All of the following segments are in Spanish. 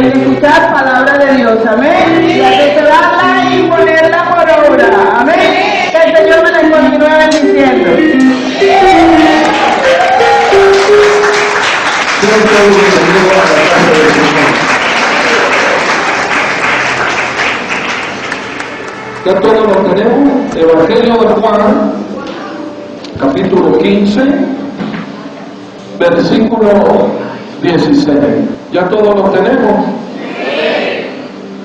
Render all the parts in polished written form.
en escuchar palabra de Dios, amén, y atesorarla y ponerla por obra, amén. Que el Señor me la continúe bendiciendo. Ya todos lo tenemos. Evangelio de Juan, capítulo 15, versículo 16. Ya todos lo tenemos.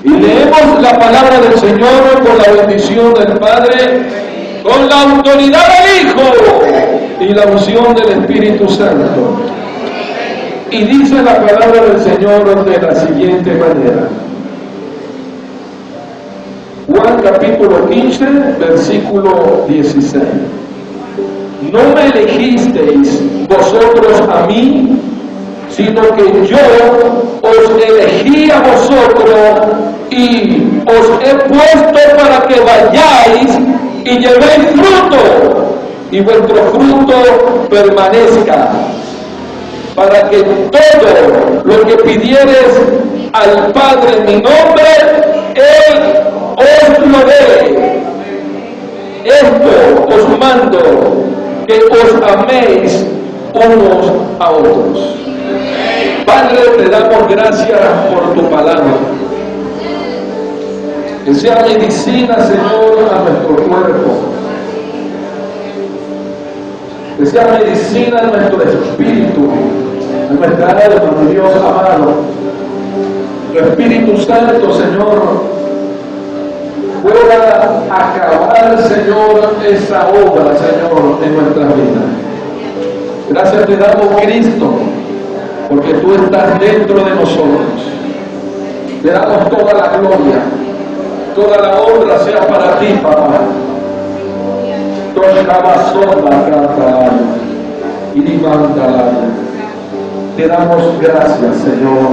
Y leemos la palabra del Señor con la bendición del Padre, con la autoridad del Hijo y la unción del Espíritu Santo. Y dice la palabra del Señor de la siguiente manera. Juan capítulo 15, versículo 16. No me elegisteis vosotros a mí, sino que yo os elegí a vosotros y os he puesto para que vayáis y llevéis fruto, y vuestro fruto permanezca, para que todo lo que pidiereis al Padre en mi nombre, Él os lo dé. Esto os mando, que os améis unos a otros. Padre, te damos gracias por tu palabra. Que sea medicina, Señor, a nuestro cuerpo. Que sea medicina a nuestro espíritu, a nuestra alma, mi Dios amado. Tu Espíritu Santo, Señor, pueda acabar, Señor, esa obra, Señor, en nuestras vidas. Gracias te damos, Cristo, porque tú estás dentro de nosotros. Te damos toda la gloria, toda la honra sea para ti, papá. Te damos gracias, Señor,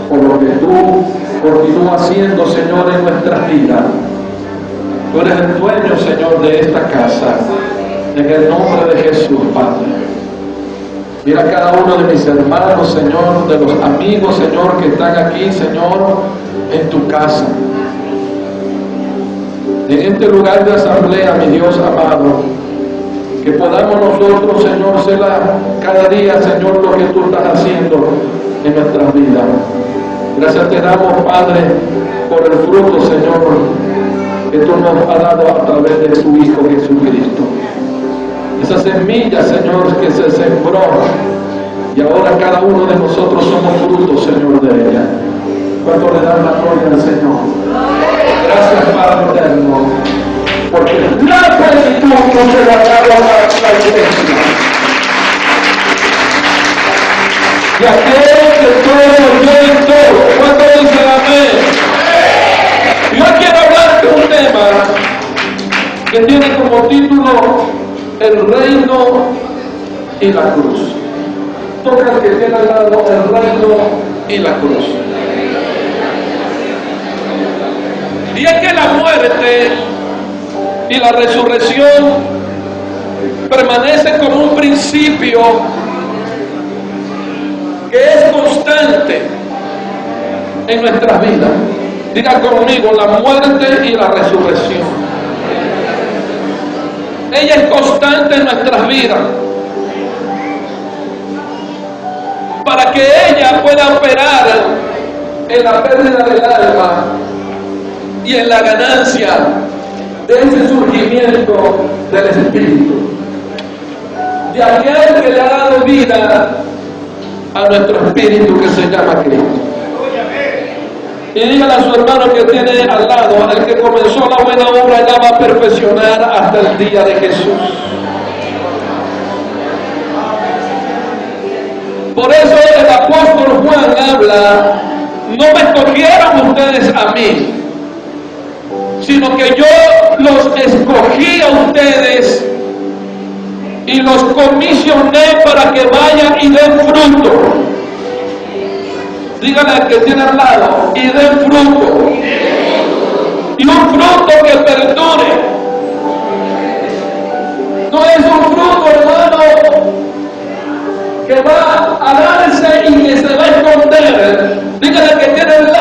por lo que tú continúas haciendo, Señor, en nuestras vidas. Tú eres el dueño, Señor, de esta casa, en el nombre de Jesús, Padre. Mira cada uno de mis hermanos, Señor, de los amigos, Señor, que están aquí, Señor, en tu casa. En este lugar de asamblea, mi Dios amado, que podamos nosotros, Señor, ser cada día, Señor, lo que tú estás haciendo en nuestras vidas. Gracias te damos, Padre, por el fruto, Señor, que tú nos has dado a través de tu Hijo Jesucristo. Esa semilla, Señor, que se sembró, y ahora cada uno de nosotros somos frutos, Señor, de ella. ¿Cuánto le dan la gloria al Señor? Gracias, Padre eterno, porque la plenitud no se la ha dado a la iglesia. Y aquel que todo lo en todo, ¿cuánto dicen amén? Yo quiero hablar de un tema que tiene como título El reino y la cruz. Toca el que tiene al lado el reino y la cruz. Y es que la muerte y la resurrección permanecen como un principio que es constante en nuestras vidas. Diga conmigo, la muerte y la resurrección. Ella es constante en nuestras vidas. Para que ella pueda operar en la pérdida del alma y en la ganancia de ese surgimiento del Espíritu, de aquel que le ha dado vida a nuestro espíritu que se llama Cristo. Y dígale a su hermano que tiene al lado, el que comenzó la buena obra ya va a perfeccionar hasta el día de Jesús. Por eso el apóstol Juan habla, no me escogieron ustedes a mí, sino que yo los escogí a ustedes y los comisioné para que vayan y den fruto. Dígale al que tiene al lado, y den fruto. Y un fruto que perdure. No es un fruto, hermano, que va a darse y que se va a esconder. Dígale al que tiene al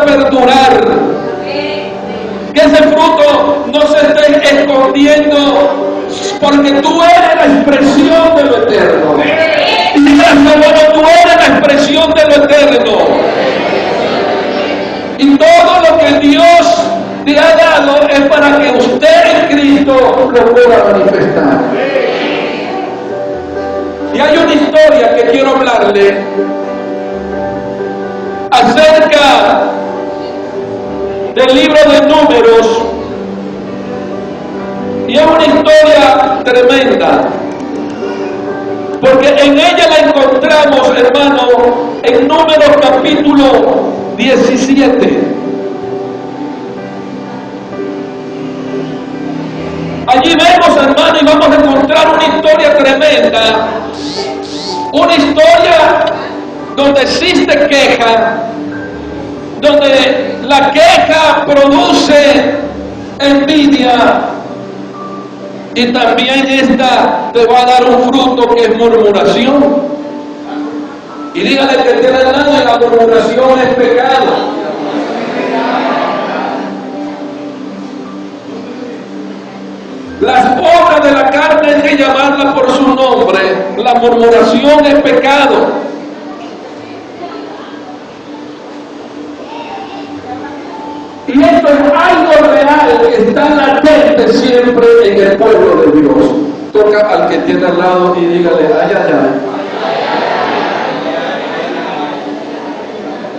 perdurar. Que ese fruto no se esté escondiendo, porque tú eres la expresión de lo eterno. Y hermano, tú eres la expresión de lo eterno. Y todo lo que Dios te ha dado es para que usted en Cristo lo pueda manifestar. Y hay una historia que quiero hablarle acerca del libro de Números, y es una historia tremenda, porque en ella la encontramos, hermano, en Números capítulo 17. Allí vemos, hermano, y vamos a encontrar una historia tremenda, una historia donde existe queja, donde la queja produce envidia, y también esta te va a dar un fruto que es murmuración. Y dígale que tiene al lado, la murmuración es pecado. Las obras de la carne hay que llamarlas por su nombre. La murmuración es pecado. Y esto es algo real que está latente siempre en el pueblo de Dios. Toca al que tiene al lado y dígale, ay, ay, ay.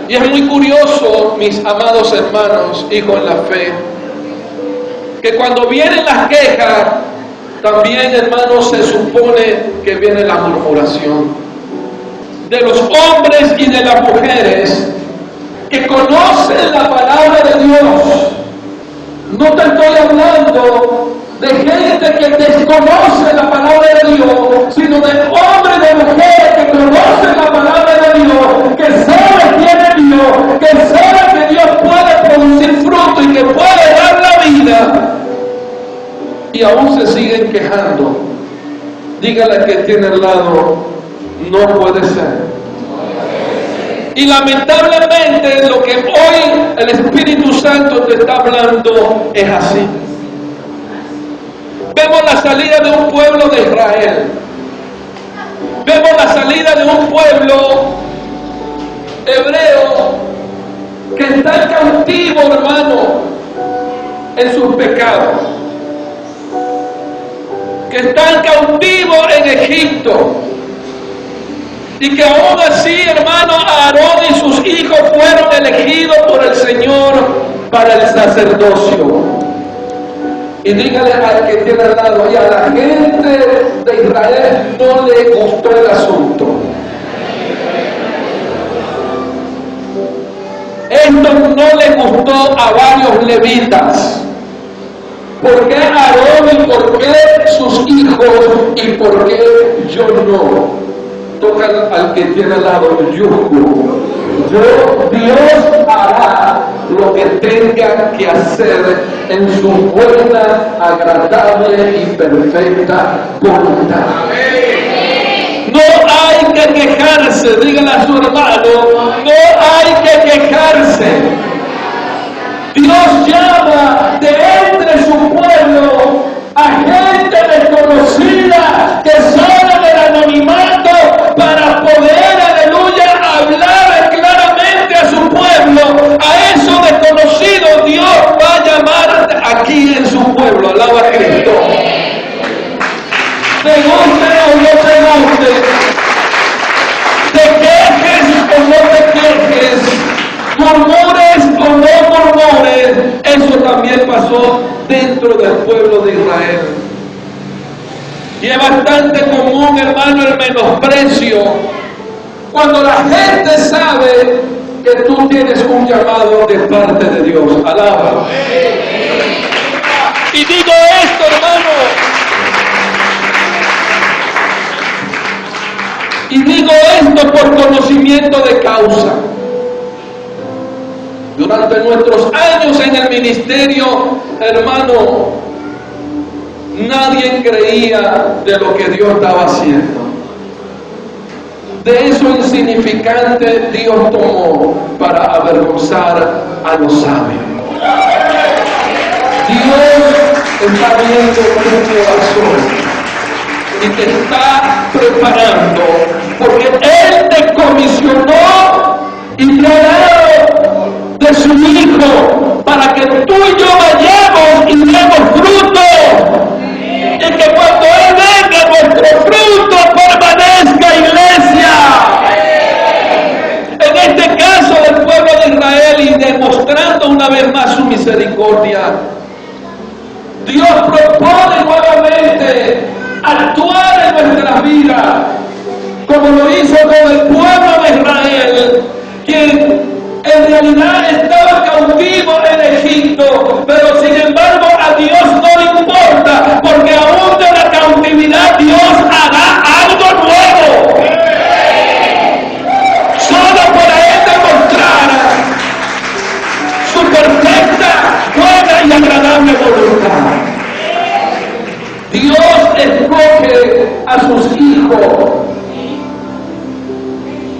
Y es muy curioso, mis amados hermanos, hijos en la fe, que cuando vienen las quejas, también, hermanos, se supone que viene la murmuración de los hombres y de las mujeres que conocen la palabra de Dios. No te estoy hablando de gente que desconoce la palabra de Dios, sino de hombres y de mujeres que conocen la palabra de Dios, que saben quién es Dios, que saben que Dios puede producir fruto y que puede dar la vida, y aún se siguen quejando. Dígale que tiene al lado, no puede ser. Y lamentablemente lo que hoy el Espíritu Santo te está hablando es así. Vemos la salida de un pueblo de Israel. Vemos la salida de un pueblo hebreo que está cautivo, hermano, en sus pecados. Que están cautivos en Egipto. Y que aún así, hermano, Aarón y sus hijos fueron elegidos por el Señor para el sacerdocio. Y dígale al que tiene al lado, y a la gente de Israel no le gustó el asunto. Esto no le gustó a varios levitas. ¿Por qué Aarón y por qué sus hijos y por qué yo no? Toca al que tiene al lado el yugo. Dios hará lo que tenga que hacer en su buena, agradable y perfecta voluntad. No hay que quejarse, dígale a su hermano, no hay que quejarse. Dios llama de entre su pueblo a gente desconocida que sale del anonimato para poder, aleluya, hablar claramente a su pueblo. A esos desconocidos Dios va a llamar aquí en su pueblo. Alaba a Cristo. Te guste o no te guste, te quejes o no te quejes, murmures o no murmures, eso también pasó dentro del pueblo de Israel. Y es bastante común, hermano, el menosprecio cuando la gente sabe que tú tienes un llamado de parte de Dios. Alaba. Y digo esto, hermano, y digo esto por conocimiento de causa. Durante nuestros años en el ministerio, hermano, nadie creía de lo que Dios estaba haciendo. De eso insignificante Dios tomó para avergonzar a los sabios. Dios está viendo tu corazón y te está preparando, porque Él te comisionó y te ha dado de su Hijo para que tú y yo vayamos y demos fruto, y que cuando Él venga nuestro fruto permanezca, iglesia. En este caso del pueblo de Israel, y demostrando una vez más su misericordia, Dios propone nuevamente actuar en nuestras vidas, como lo hizo con el pueblo de Israel, quien en realidad estaba cautivo en Egipto, pero sin embargo a Dios no le importa, porque aún de la cautividad Dios hará algo nuevo. Solo para Él demostrar su perfecta, buena y agradable voluntad. Dios escoge a sus hijos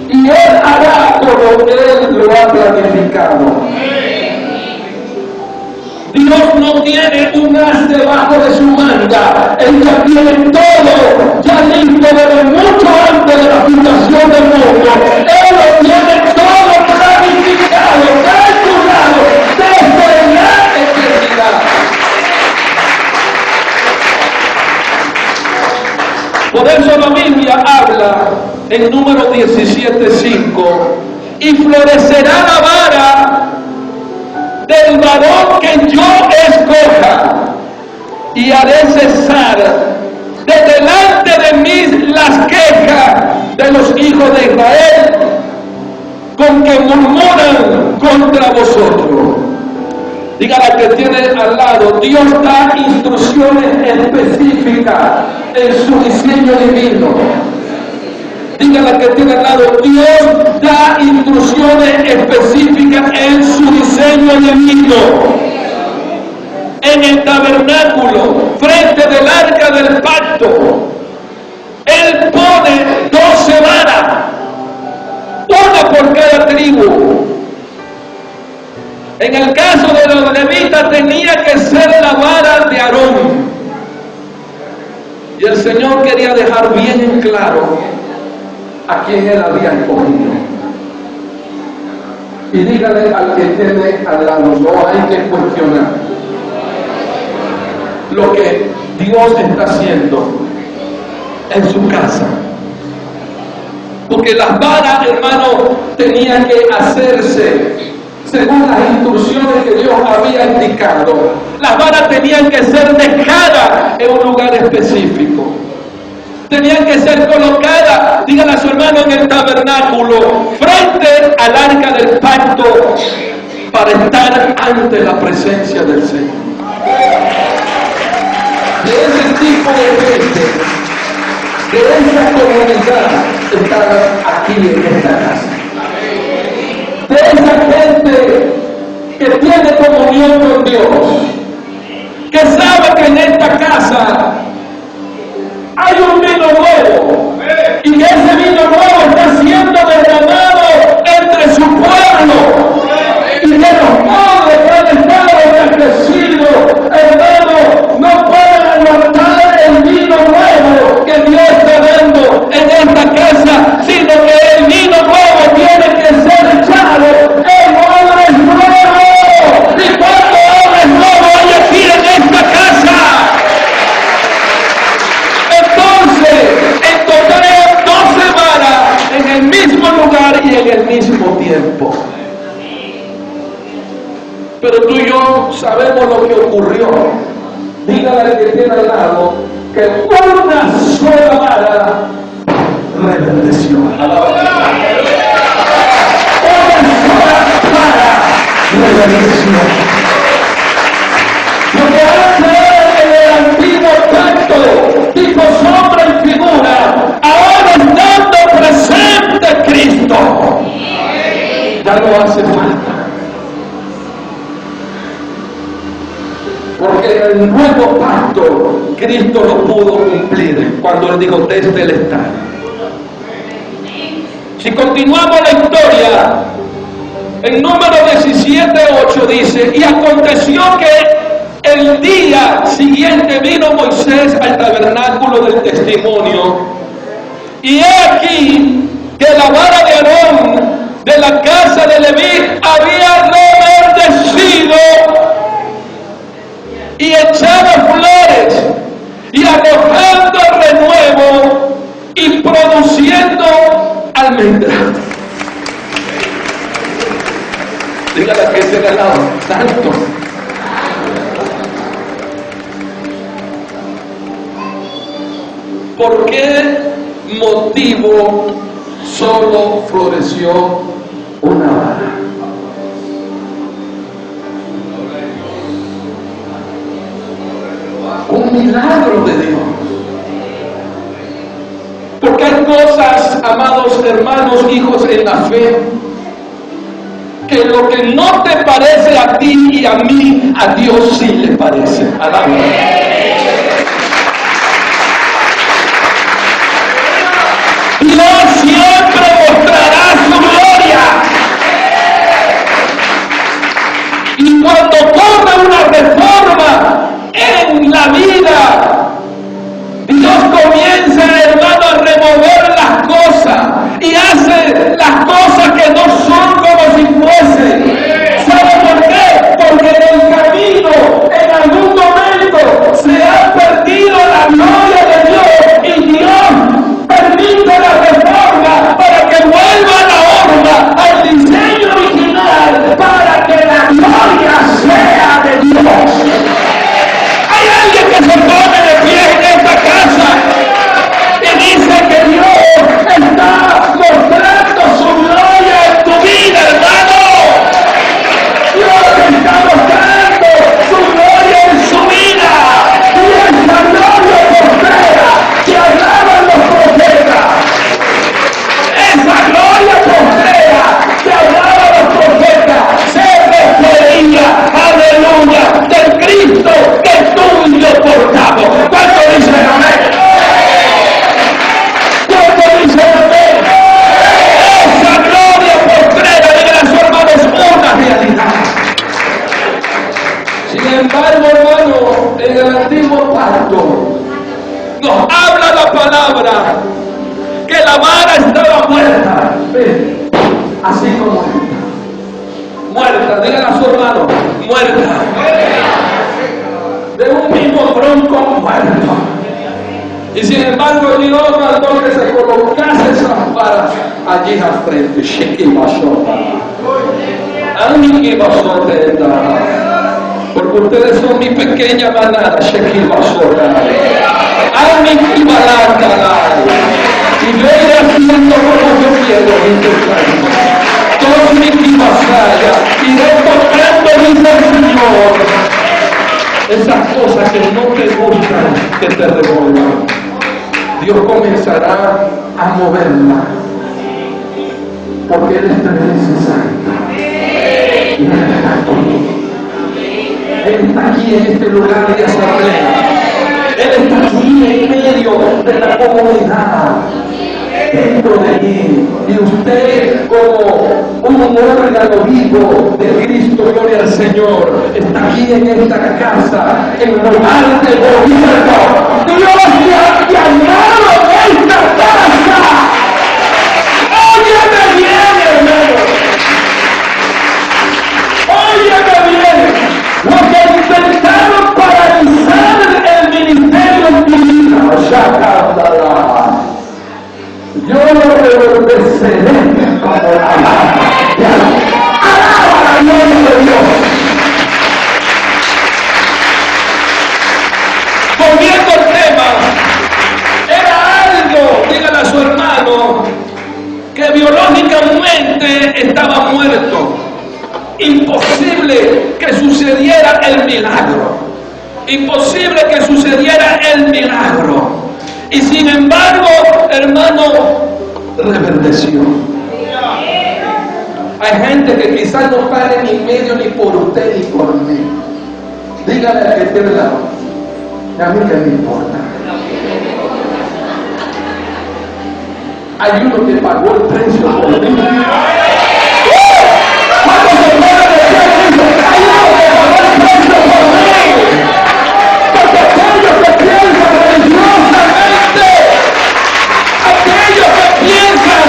y Él hará como Él lo ha planificado. Dios no tiene un as debajo de su manga. Él ya tiene todo, ya listo desde mucho antes de la fundación del mundo. Él lo tiene todo planificado, calculado, desde la eternidad. Por eso la Biblia habla en Número 17:5, y florecerá la vara del varón que yo escoja, y haré cesar de delante de mí las quejas de los hijos de Israel, con que murmuran contra vosotros. Dígale al que tiene al lado, Dios da instrucciones específicas en su diseño divino. Dígale al que tiene al lado, Dios da instrucciones específicas en su diseño divino. En el tabernáculo, frente del arca del pacto, Él pone 12 varas, una por cada tribu. En el caso de los levitas tenía que ser la vara de Aarón. Y el Señor quería dejar bien en claro a quién Él había escogido. Y dígale al que tiene al lado, no hay que cuestionar lo que Dios está haciendo en su casa. Porque las varas, hermano, tenían que hacerse según las instrucciones que Dios había indicado. Las varas tenían que ser dejadas en un lugar específico. Tenían que ser colocadas, díganle a su hermano, en el tabernáculo, frente al arca del pacto, para estar ante la presencia del Señor. De ese tipo de gente, de esa comunidad, está aquí en esta casa. De esa gente que tiene comunión con Dios, que sabe que en esta casa hay un vino nuevo, y que ese vino nuevo está siendo derramado entre su pueblo, y que los pobres que han estado enriquecidos, hermano, no pueden aguantar el vino nuevo que Dios está dando en esta casa, sino que el vino nuevo tiene que ser echado en odres nuevos. ¿Y cuántos odres nuevos hay aquí en esta casa? Entonces, en total 12 varas en el mismo lugar y en el mismo tiempo. Pero tú y yo sabemos lo que ocurrió. Dígale al que tiene al lado que una sola vara reverdeció. Una sola vara reverdeció. Lo que hace en el antiguo pacto, tipo sombra y figura, ahora estando presente Cristo, ya no hace falta. Porque en el nuevo pacto Cristo lo pudo cumplir cuando Él dijo, desde el estar. Si continuamos la historia, en número 17:8 dice, y aconteció que el día siguiente vino Moisés al tabernáculo del testimonio, y he aquí que la vara de Aarón de la casa de Leví había reverdecido y echado flores y arrojando renuevo y produciendo almendra. Dígale que se ha lado tanto. ¿Por qué motivo solo floreció una vara? Un milagro de Dios. Porque hay cosas, amados hermanos, hijos en la fe, que lo que no te parece a ti y a mí, a Dios sí le parece. Alaba. Dios siempre mostrará su gloria. Y cuando ocurre una reforma en la vida, Dios comienza, hermano, a remover las cosas y hace las cosas que no son como si fuesen. ¿Sabe por qué? Porque en el camino, en algún momento, se ha perdido la gloria de Dios y Dios permite la reforma para que vuelva la horma al diseño original, para que la gloria sea de Dios. Hay alguien que se pone de pie en esta casa y dice que Dios está mostrando su gloria en tu vida, hermano. Dios está mostrando su gloria en su vida. Y esa gloria postrera que hablaban los profetas, esa gloria postrera que hablaban los profetas, se refería, aleluya, del Cristo que tú y yo portamos. ¿Cuánto dicen amén? ¿Cuánto dicen amén? Esa gloria postrera, díganle a su hermano, es una realidad. Sin embargo, hermano, en el antiguo pacto nos habla la palabra que la vara estaba muerta. Ven, así como está. Muerta, díganle a su hermano, muerta. De un mismo tronco muerto. Y sin embargo, Dios mandó que se colocase esas varas allí al frente. Porque ustedes son mi pequeña manada. Y yo iré haciendo como yo quiero, todos mis vasalla, iré tocando, dice el Señor, esas cosas que no te gustan, que te revuelvan. Dios comenzará a moverla, porque Él es necesario. Y Él está aquí. Él está aquí en este lugar de asamblea. Él está aquí en medio de la comunidad, dentro de mí. Y usted, como un órgano vivo de Cristo, gloria al Señor, está aquí en esta casa, en lugar de gobierno. Dios te ha llamado a esta casa. Óyeme bien, hermano. Óyeme bien. Lo que intentaron paralizar el ministerio divino, yo lo reverdeceré como la palabra. Alaba la gloria de Dios. Volviendo al tema, era algo, dígale a su hermano, que biológicamente estaba muerto. Imposible que sucediera el milagro. Imposible que sucediera el milagro. Y sin embargo, hermano, reverdeció. Hay gente que quizás no pague ni medio ni por usted ni por mí. Dígale al que esté al lado, a mí que me importa. Hay uno que pagó el precio por mí. ¿Cuántos se pueden decir? Hay uno que pagó el precio por mí. Porque aquellos que piensan religiosamente, aquellos que piensan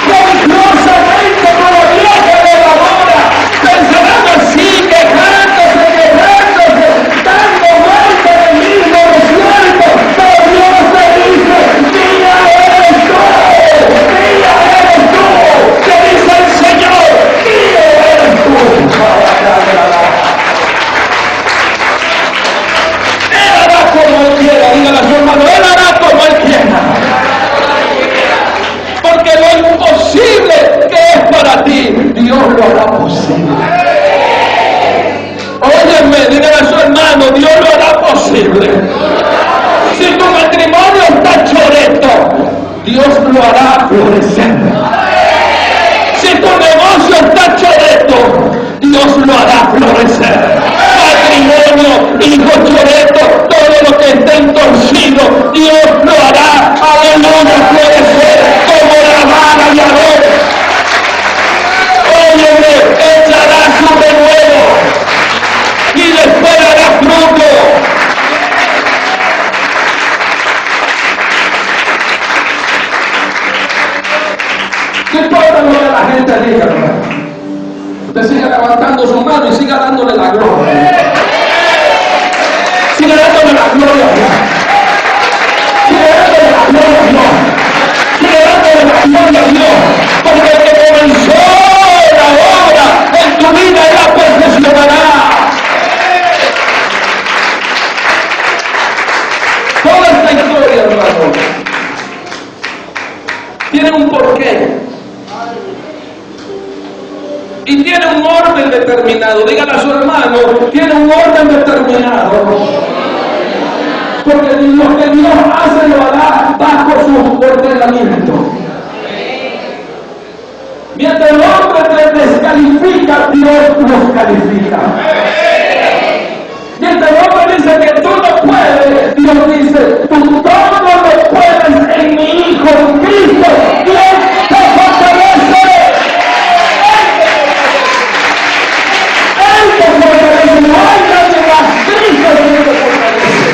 religiosamente como Dios que le elabora, pensarán así, quejándose, dando vueltas en el mismo desierto. Pero Dios te dice, mía eres tú, que dice el Señor, mío eres tú. Él hará como Él quiera, dígale a su hermano, Él hará como Él quiera. Porque lo imposible que es para ti, Dios lo hará posible. Óyeme, dígale a su hermano, Dios lo hará posible. Si tu matrimonio está choreto, Dios lo hará florecer. Si tu negocio está choreto, Dios lo hará florecer. Matrimonio, hijo choreto, todo lo que esté torcido, Dios lo hará, aleluya, florecer como la vara de Aarón. Óyeme, echará su renuevo y después hará fruto. No importa lo que la gente diga, hermano. Usted siga levantando su mano y siga dándole la gloria. Siga dándole la gloria a Dios. Siga dándole la gloria a Dios. Siga dándole la gloria a Dios. Porque el que comenzó la obra en tu vida, Él la perfeccionará. Toda esta historia, hermano, tiene un porqué. Y tiene un orden determinado. Dígale a su hermano, tiene un orden determinado. Porque lo que Dios hace lo hará bajo su ordenamiento. Mientras el hombre te descalifica, Dios los califica. Mientras el hombre dice que tú no puedes, Dios dice, tú todo lo puedes en mi Hijo Cristo. Dios te fortalece. Él te fortalece. No hay nadie más Cristo que te fortalece.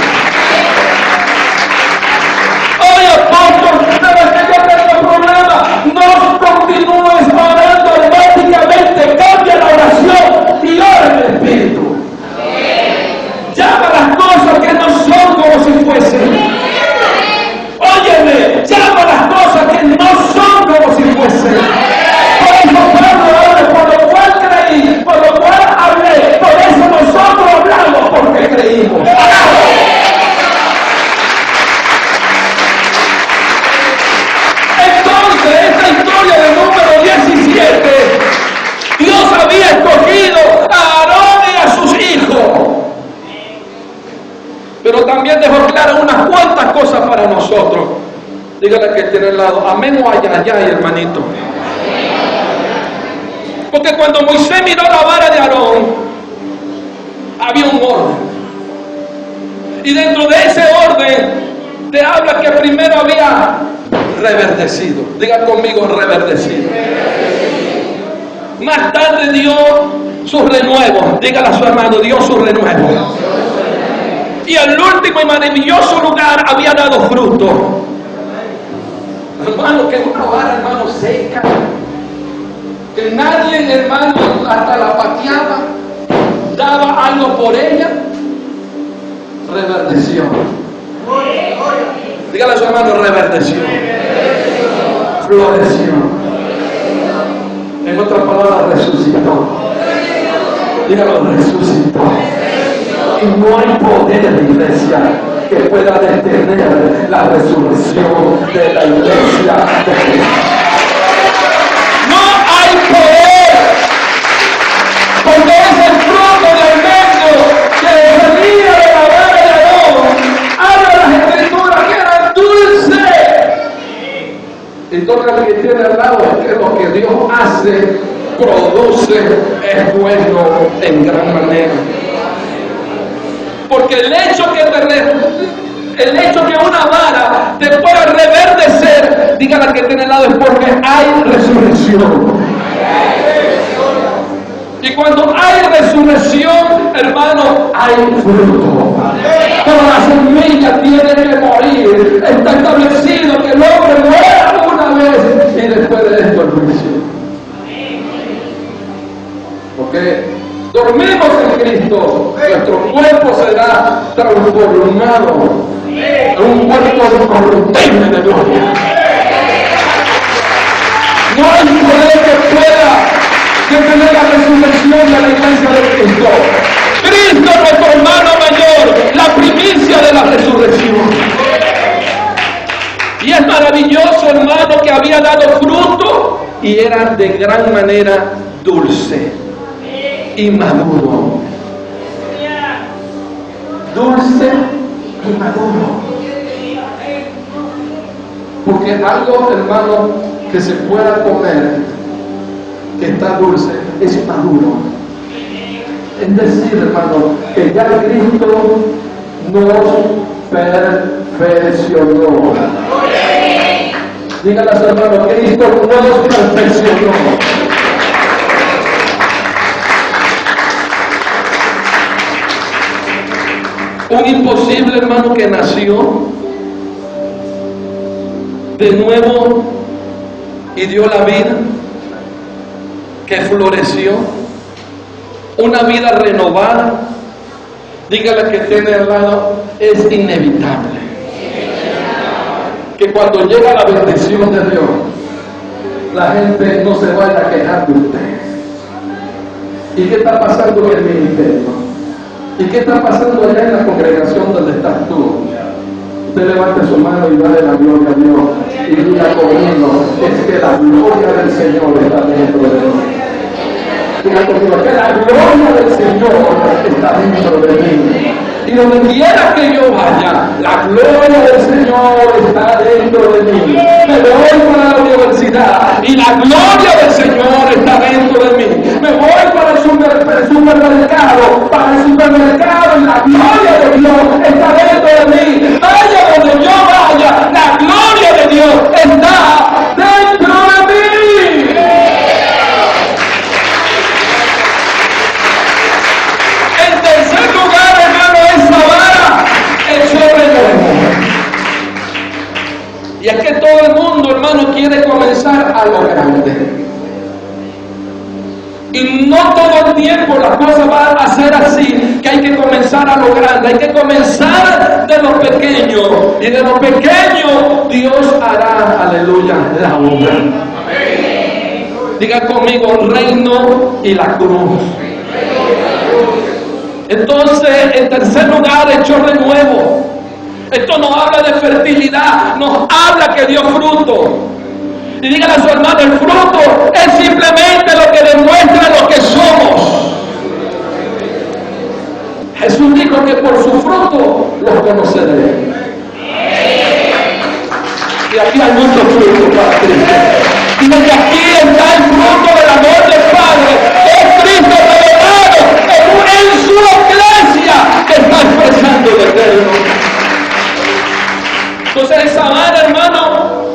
Oye, apóstol, ¿sabes que yo tengo problema? No continúes orando automáticamente. Cambia la oración y ora en el Espíritu. Llama las cosas que no son como si fuesen. Óyeme, llama las cosas que no son como si fuesen. Por eso Pablo habla, por lo cual creí, por lo cual hablé. Por eso nosotros hablamos, porque creímos. Entonces, esta historia del número 17, Dios había escogido a Aarón y a sus hijos. Pero también dejó claro unas cuantas cosas para nosotros. Dígale que tiene al lado, amén o ayayay, hermanito. Porque cuando Moisés miró la vara de Aarón, había un orden. Y dentro de ese orden, te habla que primero había reverdecido. Diga conmigo, reverdecido. Más tarde dio su renuevo. Dígale a su hermano, dio su renuevo. Y al último y maravilloso lugar había dado fruto. Hermano, que una vara, hermano, seca. Que nadie, hermano, hasta la pateaba, daba algo por ella. Reverdeció. Dígale a su hermano, reverdeció. Floreció. En otras palabras, resucitó. Dígalo, resucitó. Y no hay poder en la iglesia que pueda detener la resurrección de la iglesia de Cristo. No hay poder, porque es el fruto del medio que salía de la vara de Aarón. Habla las escrituras que era dulce. Y toca el que tiene al lado, es que lo que Dios hace, produce, es bueno en gran manera. Porque el hecho que El hecho que una vara te pueda reverdecer, dígale al que tiene al lado, es porque hay resurrección. Y cuando hay resurrección, hermano, hay fruto. Pero la semilla tiene que morir. Está establecido que el hombre muera una vez y después de esto el juicio. Porque dormimos en Cristo, nuestro cuerpo será transformado en un cuerpo incorruptible de gloria. No hay poder que pueda detener la resurrección de la iglesia de Cristo. Cristo es nuestro hermano mayor, la primicia de la resurrección. Y es maravilloso, hermano, que había dado fruto y era de gran manera dulce y maduro. Dulce y maduro. Porque algo, hermano, que se pueda comer, que está dulce, es maduro. Es decir, hermano, que ya Cristo nos perfeccionó. Díganle a su hermano, Cristo nos perfeccionó. Un imposible, hermano, que nació de nuevo y dio la vida, que floreció, una vida renovada. Dígale que tiene al lado, es inevitable que cuando llega la bendición de Dios, la gente no se vaya a quejar de usted. ¿Y qué está pasando en el ministerio? ¿Y qué está pasando allá en la congregación donde estás tú? Usted levante su mano y dale la gloria a Dios y diga conmigo, es que la gloria del Señor está dentro de mí. Diga conmigo, que la gloria del Señor está dentro de mí. Y donde quiera que yo vaya, la gloria del Señor está dentro de mí. Me voy para la universidad y la gloria del Señor está dentro de mí. Me voy para el supermercado y la gloria de Dios está dentro de mí. Vaya donde yo vaya, la gloria de Dios está dentro de mí. En tercer lugar, hermano, esa vara echó renuevo. Y es que todo el mundo, hermano, quiere comenzar a lo grande. Y no todo el tiempo la cosa va a ser así, que hay que comenzar a lo grande, hay que comenzar de lo pequeño. Y de lo pequeño Dios hará, aleluya, la obra. Diga conmigo, reino y la cruz. Entonces, en tercer lugar, echó renuevo. Esto no habla de fertilidad, nos habla que dio fruto. Y dígale a su hermano, el fruto es simplemente lo que demuestra lo que somos. Jesús dijo que por su fruto los conoceré. Y aquí hay mucho fruto para Cristo. Y desde aquí está el fruto del amor del Padre. Es Cristo revelado en su iglesia que está expresando el Eterno. Entonces esa vara, hermano,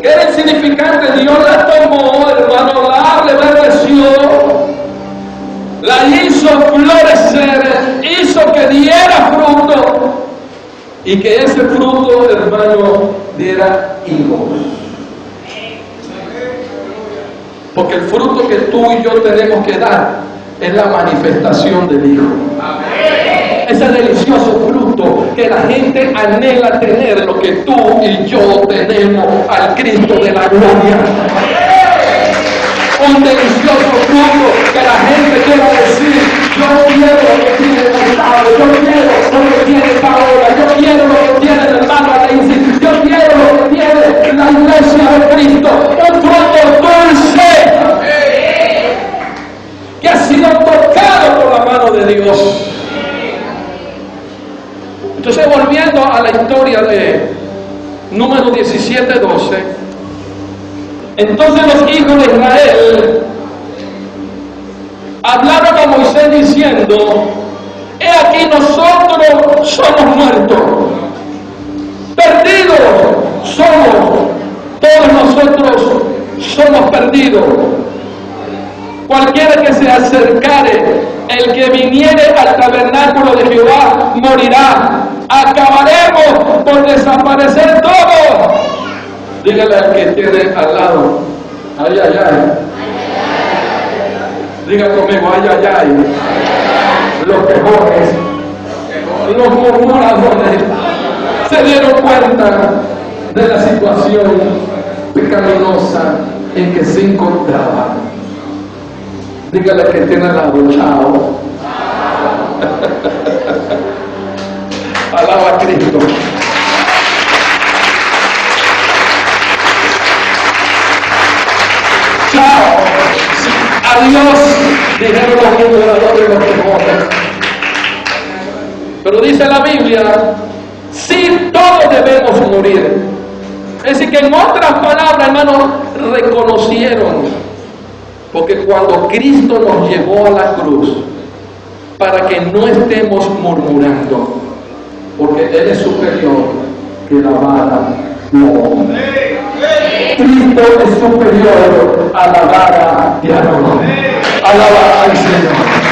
que era insignificante, Dios la tomó, hermano, la reverdeció, la hizo florecer, hizo que diera fruto y que ese fruto, hermano, diera hijos. Porque el fruto que tú y yo tenemos que dar es la manifestación del Hijo. Ese delicioso fruto que la gente anhela tener, lo que tú y yo tenemos al Cristo de la gloria. Un delicioso fruto que la gente quiera decir, yo quiero lo que tiene Gustavo, yo quiero lo que tiene Paola, yo quiero lo que tiene el hermano Alexis, yo quiero lo que tiene la iglesia de Cristo. Un fruto dulce que ha sido tocado por la mano de Dios. Entonces, volviendo a la historia de número 17:12, entonces los hijos de Israel hablaron a Moisés diciendo, he aquí nosotros somos muertos, Perdidos somos. Todos nosotros somos perdidos. Cualquiera que se acercare, el que viniere al tabernáculo de Jehová, morirá. Acabaremos por desaparecer todos. Dígale al que tiene al lado, ay, ay, ay. Diga conmigo, ay, ay, ay. Los quejones, los murmuradores, se dieron cuenta de la situación pecaminosa en que se encontraba. Dígale que tiene al lado, chao. Alaba a Cristo. Chao. Adiós, dijeron los murmuradores y los quejones. Pero dice la Biblia, sí, todos debemos morir. Es decir, que en otras palabras, hermanos, reconocieron. Porque cuando Cristo nos llevó a la cruz, para que no estemos murmurando, porque Él es superior que la vara de Aarón. Cristo es superior a la vara de Aarón. Alaba al Señor.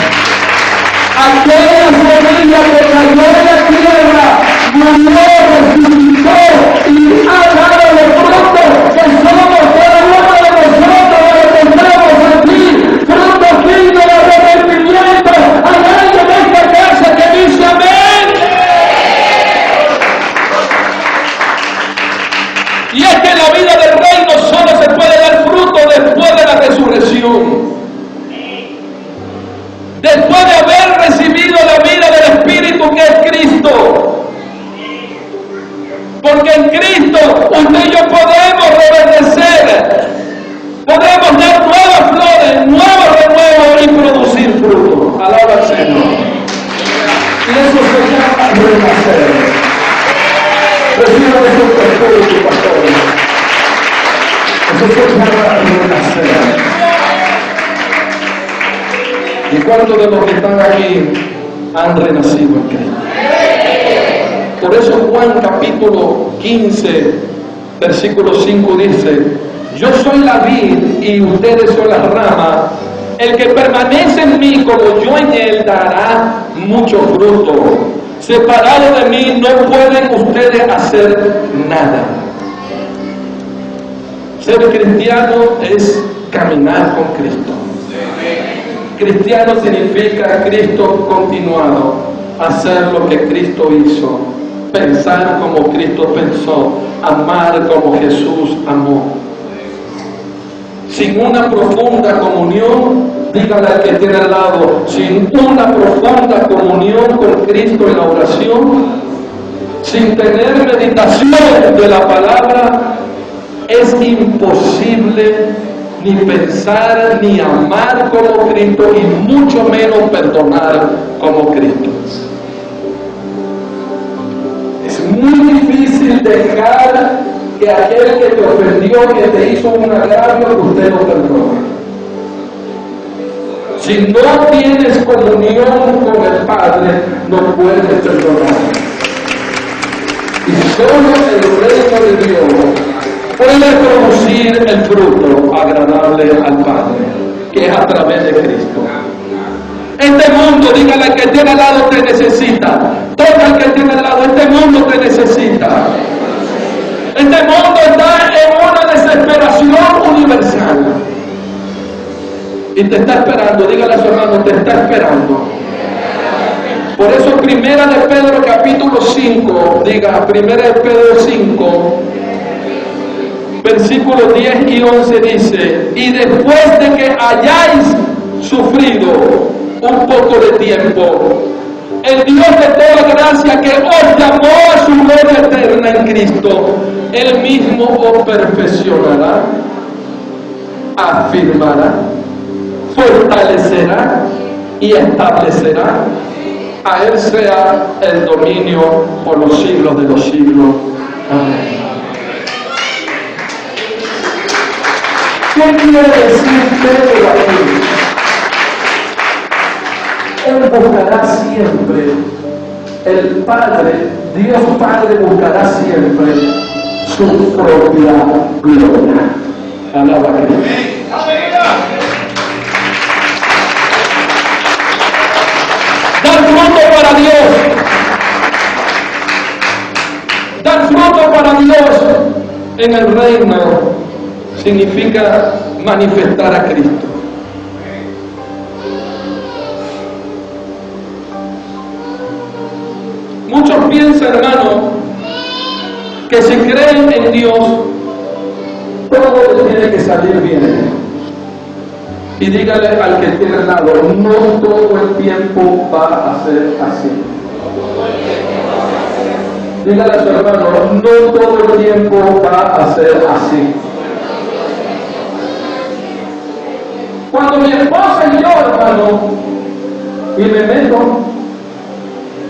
Aquella semilla que cayó en la tierra, murió, resucitó y ha dado los frutos que somos cada uno de nosotros, los encontramos aquí, frutos dignos de arrepentimiento. Hay alguien en esta casa que dice amén. Y es que la vida del reino solo se puede dar fruto después de la resurrección. Después de haber recibido la vida del Espíritu que es Cristo. Porque en Cristo usted y yo podemos reverdecer, podemos dar nuevas flores, nuevos renuevos y producir fruto. Alaba al Señor. Y eso se llama renacer. Reciban esos Espíritu, pastores. Eso se llama renacer. ¿Y cuántos de los que están aquí han renacido en Cristo? Por eso Juan capítulo 15, versículo 5 dice, yo soy la vid y ustedes son las ramas. El que permanece en mí como yo en él dará mucho fruto. Separado de mí no pueden ustedes hacer nada. Ser cristiano es caminar con Cristo. Cristiano significa Cristo continuado, hacer lo que Cristo hizo, pensar como Cristo pensó, amar como Jesús amó. Sin una profunda comunión, dígale al que tiene al lado, sin una profunda comunión con Cristo en la oración, sin tener meditación de la palabra, es imposible ni pensar, ni amar como Cristo, y mucho menos perdonar como Cristo. Es muy difícil dejar que aquel que te ofendió, que te hizo un agravio, que usted lo perdone. Si no tienes comunión con el Padre, no puedes perdonar. Y solo el reino de Dios puede producir el fruto agradable al Padre, que es a través de Cristo. Este mundo, dígale al que tiene al lado, te necesita. Toca al que tiene al lado, este mundo te necesita. Este mundo está en una desesperación universal. Y te está esperando, dígale a su hermano, te está esperando. Por eso Primera de Pedro capítulo 5, diga, Primera de Pedro 5, versículos 10 y 11 dice, y después de que hayáis sufrido un poco de tiempo, el Dios de toda gracia que os llamó a su gloria eterna en Cristo, Él mismo os perfeccionará, afirmará, fortalecerá y establecerá. A Él sea el dominio por los siglos de los siglos. Amén. ¿Qué quiere decir Pedro aquí? Él buscará siempre el Padre, Dios Padre buscará siempre su propia gloria. Alaba a Cristo. Dar fruto para Dios. Dar fruto para Dios en el reino significa manifestar a Cristo. Muchos piensan, hermano, que si creen en Dios, todo tiene que salir bien. Y dígale al que tiene al lado, no todo el tiempo va a ser así. Dígale a su hermano, no todo el tiempo va a ser así. Cuando mi esposa y yo, hermano, y me meto,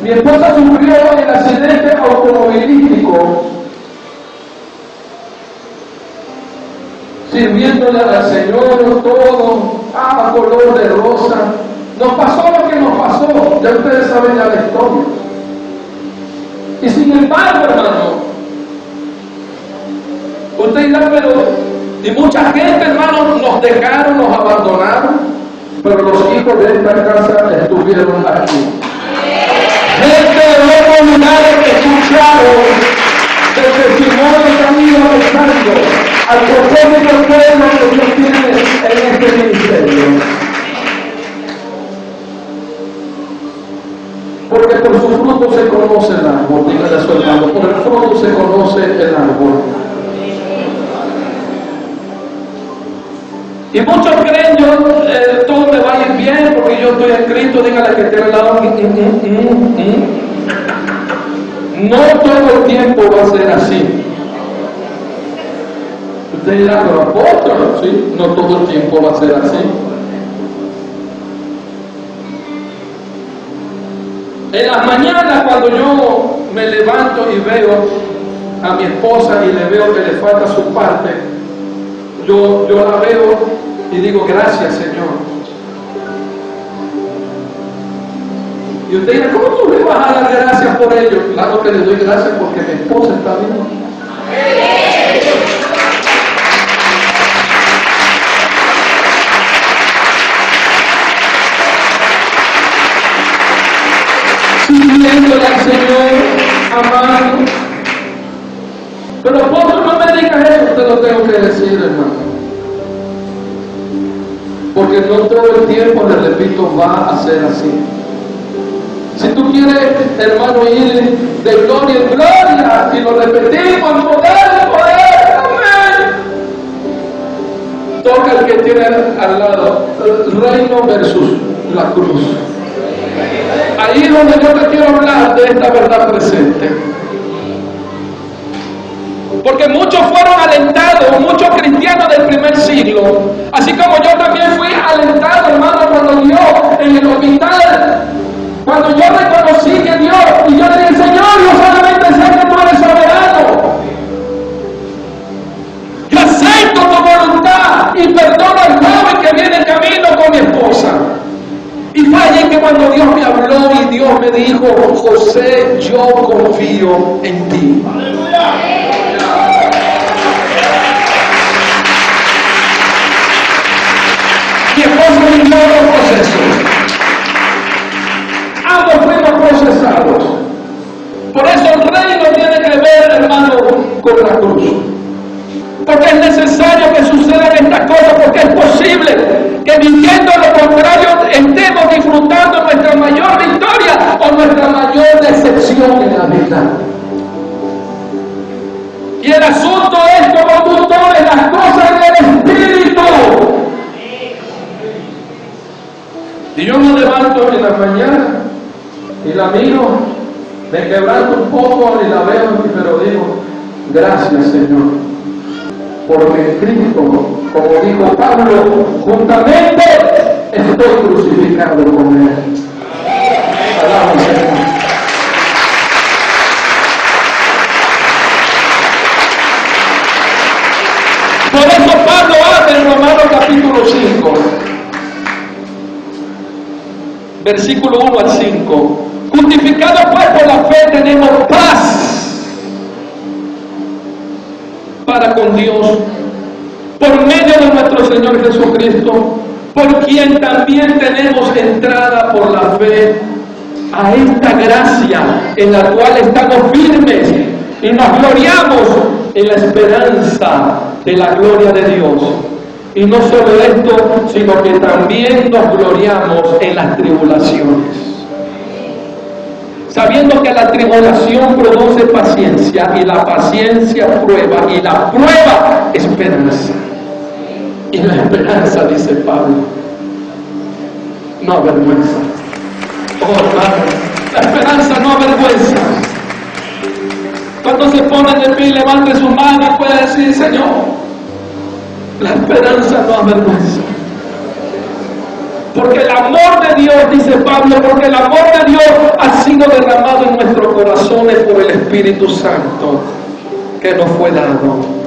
mi esposa sufrió el accidente automovilístico, sirviéndole al Señor todo, a color de rosa. Nos pasó lo que nos pasó, ya ustedes saben ya la historia. Y sin embargo, hermano, usted dirá, pero, y mucha gente, hermano, nos dejaron, nos abandonaron, pero los hijos de esta casa estuvieron aquí. Gente de otros lugares que escucharon el testimonio que han ido avanzando al propósito pueblo que Dios tiene en este ministerio. Porque por su fruto se conoce el árbol, dígale a su hermano, por el fruto se conoce el árbol. Y muchos creen, todo me va a ir bien porque yo estoy en Cristo, dígale que tiene al lado. No todo el tiempo va a ser así. Usted dirá, pero apóstol, ¿sí? No todo el tiempo va a ser así. En las mañanas cuando yo me levanto y veo a mi esposa y le veo que le falta su parte, yo la veo y digo, gracias Señor. Y usted dirá, ¿cómo tú le vas a dar gracias por ello? Claro que le doy gracias porque mi esposa está bien. Sirviéndole al Señor, amando. Pero apóstol, no me digas eso, te lo tengo que decir, hermano. Porque no todo el tiempo, le repito, va a ser así. Si tú quieres, hermano, ir de gloria en gloria, y lo repetimos, en poder, amén. Toca el que tiene al lado, el reino versus la cruz. Ahí es donde yo te quiero hablar de esta verdad presente. Porque muchos fueron alentados, muchos cristianos del primer siglo, así como yo también fui alentado, hermano, cuando Dios en el hospital, cuando yo reconocí que Dios, y yo le dije, Señor, yo solamente sé que tú eres soberano. Yo acepto tu voluntad y perdono al joven que viene en camino con mi esposa. Y fallé que cuando Dios me habló y Dios me dijo, José, yo confío en ti. Mi esposa vivió los procesos. Ambos fuimos procesados. Por eso el reino tiene que ver, hermano, con la cruz. Porque es necesario que sucedan estas cosas, porque es posible que viviendo lo contrario estemos disfrutando nuestra mayor victoria o nuestra mayor decepción en la vida. Y el asunto es como tú tomes las cosas del Espíritu. Y yo me levanto en la mañana y la miro, me quebranto un poco y la veo, pero digo, gracias Señor. Porque en Cristo, como dijo Pablo, juntamente estoy crucificado con Él. Alaba al Señor. Por eso Pablo habla en Romanos capítulo 5, versículo 1 al 5. Justificados pues por la fe tenemos paz para con Dios por medio de nuestro Señor Jesucristo, por quien también tenemos entrada por la fe a esta gracia en la cual estamos firmes y nos gloriamos en la esperanza de la gloria de Dios. Y no solo esto, sino que también nos gloriamos en las tribulaciones, sabiendo que la tribulación produce paciencia, y la paciencia prueba, y la prueba esperanza. Y la esperanza, dice Pablo, no avergüenza. Oh hermano, la esperanza no avergüenza. Cuando se pone de pie, levante su mano y puede decir: Señor, la esperanza no avergüenza. Porque el amor de Dios, dice Pablo, porque el amor de Dios ha sido derramado en nuestros corazones por el Espíritu Santo que nos fue dado.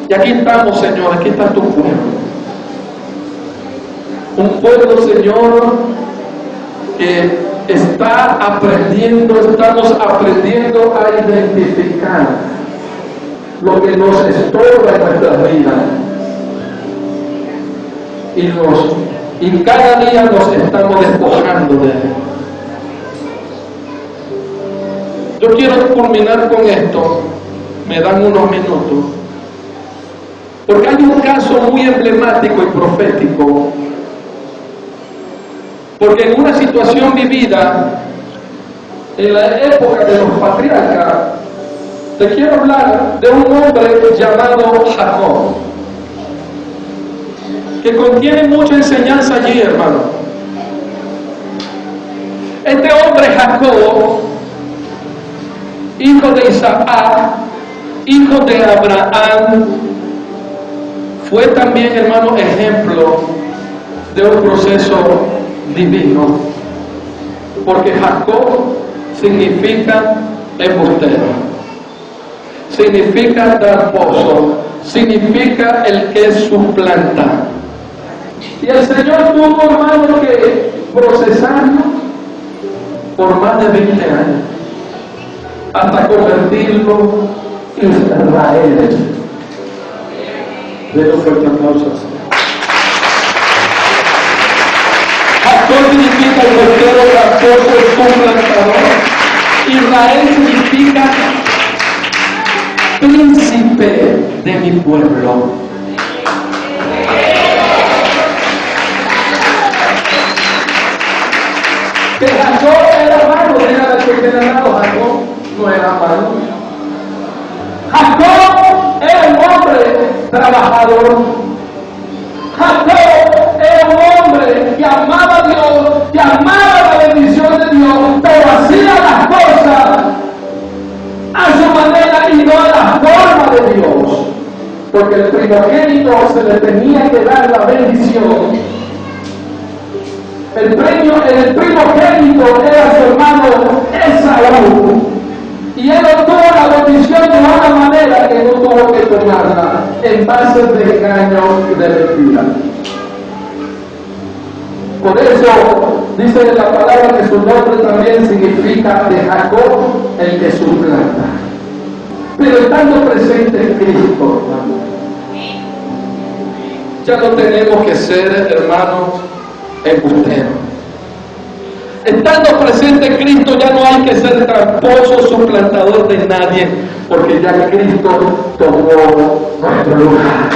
Y aquí estamos, Señor, aquí está tu pueblo. Un pueblo, Señor, que está aprendiendo, estamos aprendiendo a identificar lo que nos estorba en nuestras vidas. Y cada día nos estamos despojando de él. Yo quiero culminar con esto, me dan unos minutos, porque hay un caso muy emblemático y profético, porque en una situación vivida en la época de los patriarcas, te quiero hablar de un hombre llamado Jacob, que contiene mucha enseñanza allí, hermano. Este hombre Jacob, hijo de Isaac, hijo de Abraham, fue también, hermano, ejemplo de un proceso divino, porque Jacob significa embustero, significa tramposo, significa el que suplanta. Y el Señor tuvo, hermano, que procesarlo por más de 20 años hasta convertirlo en Israel. De los fuertes aplausos. Jacob significa el embustero, tramposo, el suplantador. Israel significa príncipe de mi pueblo. Que Jacob era malo, era el que generado. Jacob no era malo. Jacob era un hombre trabajador. Jacob era un hombre que amaba a Dios, que amaba la bendición de Dios, pero hacía las cosas a su manera y no a la forma de Dios. Porque el primogénito se le tenía que dar la bendición. El primogénito era su hermano Esaú. Y él obtuvo la bendición de una manera que no tuvo que tomarla, en base de engaño y de mentira. Por eso dice la palabra que su nombre también significa de Jacob, el que suplanta. Pero estando presente en Cristo, hermano, ya no tenemos que ser, hermanos, embusteros. Estando presente en Cristo ya no hay que ser tramposo, suplantador de nadie, porque ya Cristo tomó nuestro lugar.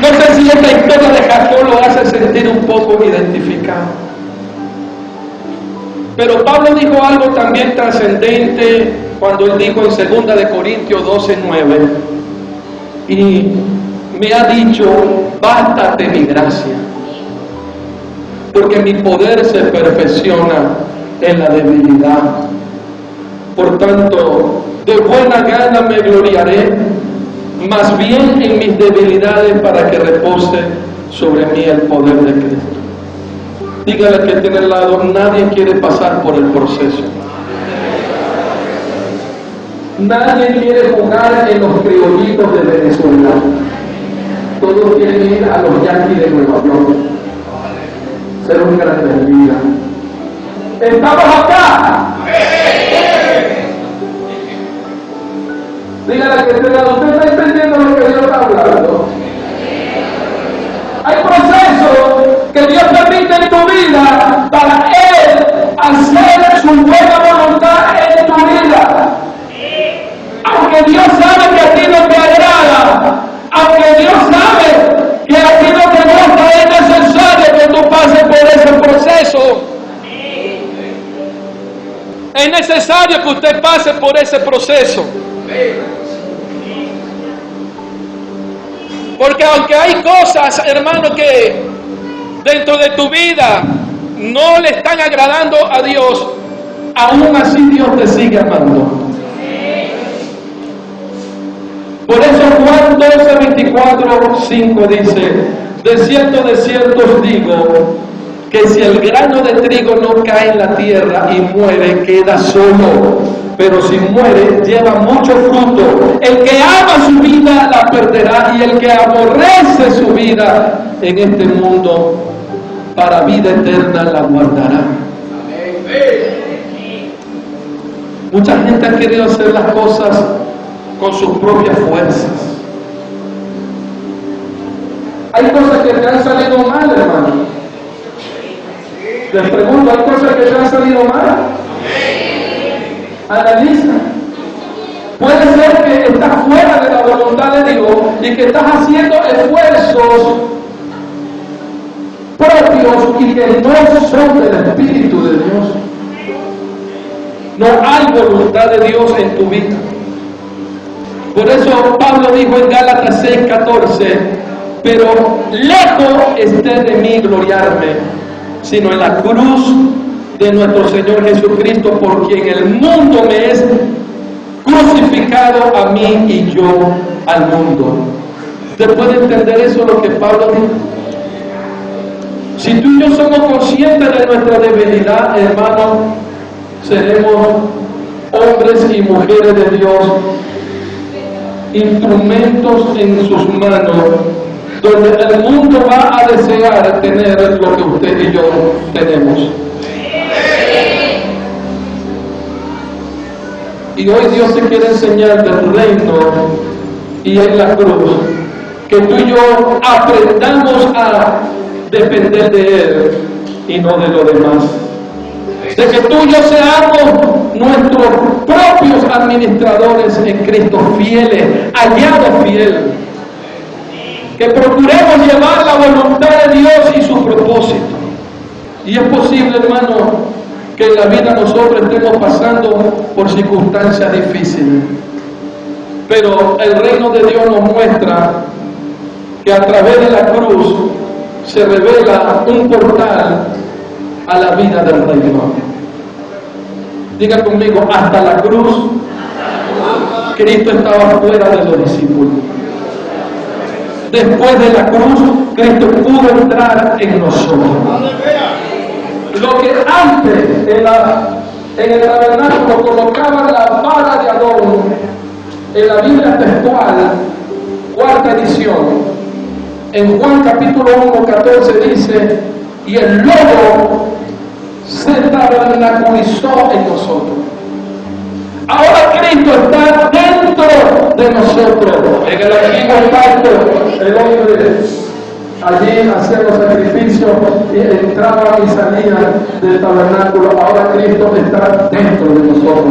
No sé si esta historia de Jacob lo hace sentir un poco identificado. Pero Pablo dijo algo también trascendente cuando él dijo en 2 Corintios 12:9, y me ha dicho: bástate mi gracia, porque mi poder se perfecciona en la debilidad. Por tanto, de buena gana me gloriaré, más bien en mis debilidades, para que repose sobre mí el poder de Cristo. Dígale que tiene al lado: nadie quiere pasar por el proceso. Nadie quiere jugar en los criollitos de Venezuela. Todos quieren ir a los Yankees de Nueva York. Ser un grande en vida. ¡Estamos acá! Dígale que usted está entendiendo lo que Dios está hablando. Hay procesos que Dios permite en tu vida para Él hacer su buena voluntad en tu vida. Aunque Dios sabe que a ti no te agrada, aunque Dios sabe que a ti no te gusta, es necesario que tú pases por ese proceso. Es necesario que usted pase por ese proceso. Porque aunque hay cosas, hermano, que dentro de tu vida no le están agradando a Dios, aún así Dios te sigue amando. Por eso Juan 12:24-5 dice: de cierto os digo, que si el grano de trigo no cae en la tierra y muere, queda solo, pero si muere, lleva mucho fruto. El que ama su vida la perderá, y el que aborrece su vida en este mundo, para vida eterna la guardará. Mucha gente ha querido hacer las cosas con sus propias fuerzas. Hay cosas que te han salido mal, hermano. Les pregunto, ¿hay cosas que te han salido mal? Analiza. Puede ser que estás fuera de la voluntad de Dios y que estás haciendo esfuerzos propios y que no son del Espíritu de Dios. No hay voluntad de Dios en tu vida. Por eso Pablo dijo en Gálatas 6:14: pero lejos esté de mí gloriarme, sino en la cruz de nuestro Señor Jesucristo, por quien el mundo me es crucificado a mí y yo al mundo. ¿Usted puede entender eso, lo que Pablo dijo? Si tú y yo somos conscientes de nuestra debilidad, hermano, seremos hombres y mujeres de Dios, instrumentos en sus manos, donde el mundo va a desear tener lo que usted y yo tenemos. Y hoy Dios te quiere enseñar del reino y en la cruz, que tú y yo aprendamos a depender de Él y no de lo demás. De que tú y yo seamos nuestros propios administradores en Cristo, fieles, hallados fieles. Que procuremos llevar la voluntad de Dios y su propósito. Y es posible, hermano, que en la vida nosotros estemos pasando por circunstancias difíciles. Pero el reino de Dios nos muestra que a través de la cruz se revela un portal a la vida del reino. Diga conmigo, hasta la cruz, Cristo estaba fuera de los discípulos. Después de la cruz, Cristo pudo entrar en nosotros. Lo que antes en el tabernáculo colocaban la vara de Adón, en la Biblia textual, cuarta edición, en Juan capítulo 1:14 dice: y el lobo se tabernaculizó en nosotros. Ahora Cristo está dentro de nosotros. En el antiguo pacto, el hombre allí hacía los sacrificios y entraba y salía del tabernáculo. Ahora Cristo está dentro de nosotros.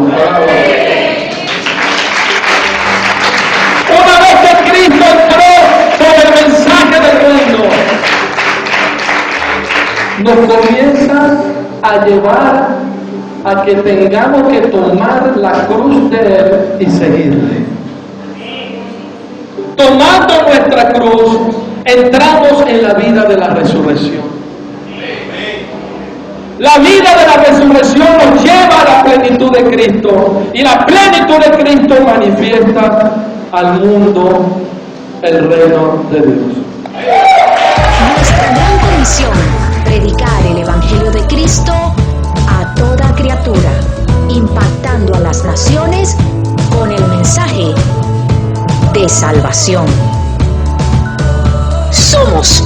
Una vez que Cristo entró por el mensaje del reino, nos comienza a llevar a que tengamos que tomar la cruz de Él y seguirle. Tomando nuestra cruz, entramos en la vida de la resurrección. La vida de la resurrección nos lleva a la plenitud de Cristo, y la plenitud de Cristo manifiesta al mundo el reino de Dios. Nuestra gran comisión: predicar el Evangelio de Cristo a toda criatura, impactando a las naciones con el de salvación. Somos